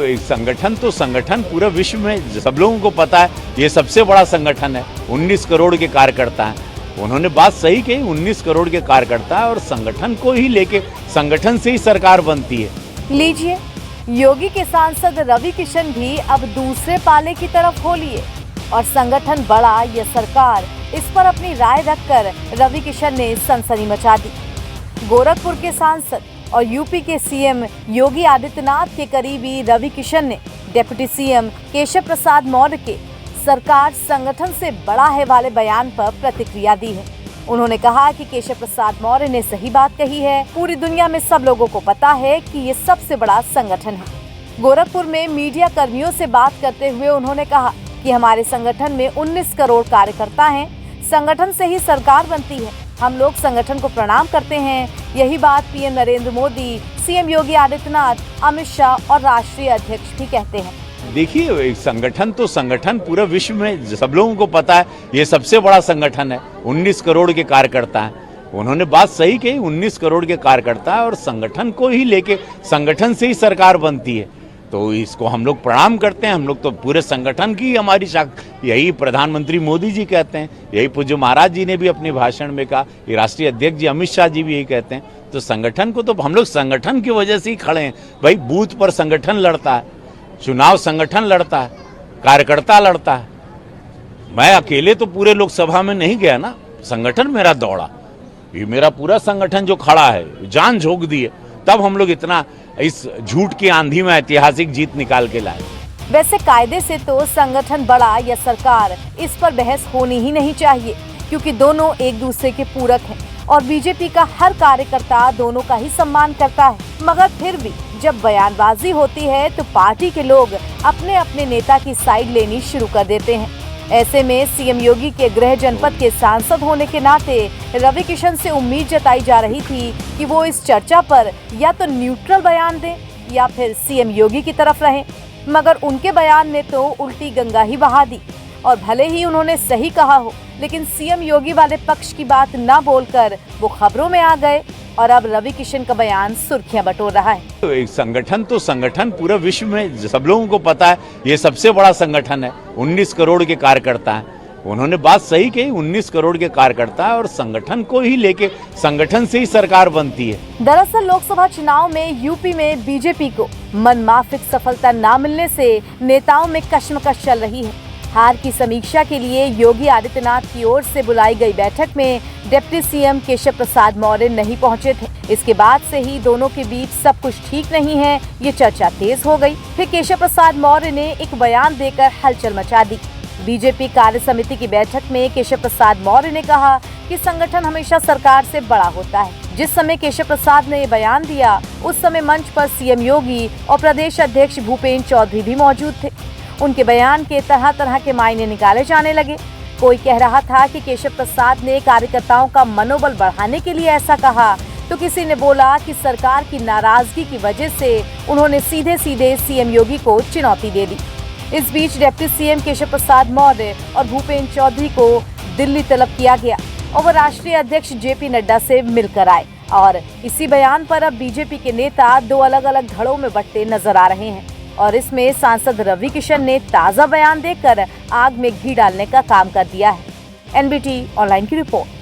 तो एक संगठन तो संगठन पूरे विश्व में सब लोगों को पता है, ये सबसे बड़ा संगठन है। 19 करोड़ के कार्यकर्ता हैं। उन्होंने बात सही कही, 19 करोड़ के कार्यकर्ता है और संगठन को ही लेके संगठन से ही सरकार बनती है। लीजिए, योगी के सांसद रवि किशन भी अब दूसरे पाले की तरफ हो लिए और संगठन बड़ा या सरकार, इस पर अपनी राय रखकर रवि किशन ने सनसनी मचा दी। गोरखपुर के सांसद और यूपी के सीएम योगी आदित्यनाथ के करीबी रवि किशन ने डिप्टी सीएम केशव प्रसाद मौर्य के सरकार संगठन से बड़ा है वाले बयान पर प्रतिक्रिया दी है। उन्होंने कहा कि केशव प्रसाद मौर्य ने सही बात कही है। पूरी दुनिया में सब लोगों को पता है कि ये सबसे बड़ा संगठन है। गोरखपुर में मीडिया कर्मियों से बात करते हुए उन्होंने कहा कि हमारे संगठन में 19 करोड़ कार्यकर्ता हैं। संगठन से ही सरकार बनती है। हम लोग संगठन को प्रणाम करते हैं। यही बात पीएम नरेंद्र मोदी, सीएम योगी आदित्यनाथ, अमित शाह और राष्ट्रीय अध्यक्ष भी कहते हैं। देखिए, एक संगठन तो संगठन पूरे विश्व में सब लोगों को पता है, ये सबसे बड़ा संगठन है। 19 करोड़ के कार्यकर्ता हैं। उन्होंने बात सही कही, 19 करोड़ के कार्यकर्ता है और संगठन को ही लेके संगठन से ही सरकार बनती है। तो इसको हम लोग प्रणाम करते हैं। हम लोग तो पूरे संगठन की हमारी यही प्रधानमंत्री मोदी जी कहते हैं, यही पूज्य महाराज जी ने भी अपने भाषण में कहा, ये राष्ट्रीय अध्यक्ष जी अमित शाह जी भी यही कहते हैं। तो संगठन को तो हम लोग संगठन की वजह से ही खड़े हैं। भाई, बूथ पर संगठन लड़ता है, चुनाव संगठन लड़ता है, कार्यकर्ता लड़ता है। मैं अकेले तो पूरे लोकसभा में नहीं गया ना, संगठन मेरा दौड़ा। ये मेरा पूरा संगठन जो खड़ा है, जान झोंक दी है, तब हम लोग इतना इस झूठ की आंधी में ऐतिहासिक जीत निकाल के लाए। वैसे कायदे से तो संगठन बड़ा या सरकार, इस पर बहस होनी ही नहीं चाहिए, क्योंकि दोनों एक दूसरे के पूरक हैं और बीजेपी का हर कार्यकर्ता दोनों का ही सम्मान करता है। मगर फिर भी जब बयानबाजी होती है तो पार्टी के लोग अपने अपने नेता की साइड लेनी शुरू कर देते हैं। ऐसे में सीएम योगी के गृह जनपद के सांसद होने के नाते रवि किशन से उम्मीद जताई जा रही थी कि वो इस चर्चा पर या तो न्यूट्रल बयान दें या फिर सीएम योगी की तरफ रहें। मगर उनके बयान ने तो उल्टी गंगा ही बहा दी और भले ही उन्होंने सही कहा हो, लेकिन सीएम योगी वाले पक्ष की बात ना बोलकर वो खबरों में आ गए और अब रवि किशन का बयान सुर्खियां बटोर रहा है। तो एक संगठन तो संगठन पूरे विश्व में सब लोगों को पता है, ये सबसे बड़ा संगठन है। 19 करोड़ के कार्यकर्ता हैं। उन्होंने बात सही कही, 19 करोड़ के कार्यकर्ता है और संगठन को ही लेके संगठन से ही सरकार बनती है। दरअसल लोकसभा चुनाव में यूपी में बीजेपी को मनमाफिक सफलता न मिलने से नेताओं में कशमकश चल रही है। हार की समीक्षा के लिए योगी आदित्यनाथ की ओर से बुलाई गई बैठक में डिप्टी सीएम केशव प्रसाद मौर्य नहीं पहुंचे थे। इसके बाद से ही दोनों के बीच सब कुछ ठीक नहीं है, ये चर्चा तेज हो गई। फिर केशव प्रसाद मौर्य ने एक बयान देकर हलचल मचा दी। बीजेपी कार्य समिति की बैठक में केशव प्रसाद मौर्य ने कहा कि संगठन हमेशा सरकार से बड़ा होता है। जिस समय केशव प्रसाद ने ये बयान दिया, उस समय मंच पर सीएम योगी और प्रदेश अध्यक्ष भूपेन्द्र चौधरी भी मौजूद थे। उनके बयान के तरह तरह के मायने निकाले जाने लगे। कोई कह रहा था कि केशव प्रसाद ने कार्यकर्ताओं का मनोबल बढ़ाने के लिए ऐसा कहा, तो किसी ने बोला कि सरकार की नाराजगी की वजह से उन्होंने सीधे सीधे सीएम योगी को चुनौती दे दी। इस बीच डिप्टी सीएम केशव प्रसाद मौर्य और भूपेन्द्र चौधरी को दिल्ली तलब किया गया और वो राष्ट्रीय अध्यक्ष जेपी नड्डा से मिलकर आए और इसी बयान पर अब बीजेपी के नेता दो अलग अलग धड़ों में बंटते नजर आ रहे हैं। और इसमें सांसद रवि किशन ने ताजा बयान देकर आग में घी डालने का काम कर दिया है। एनबीटी ऑनलाइन की रिपोर्ट।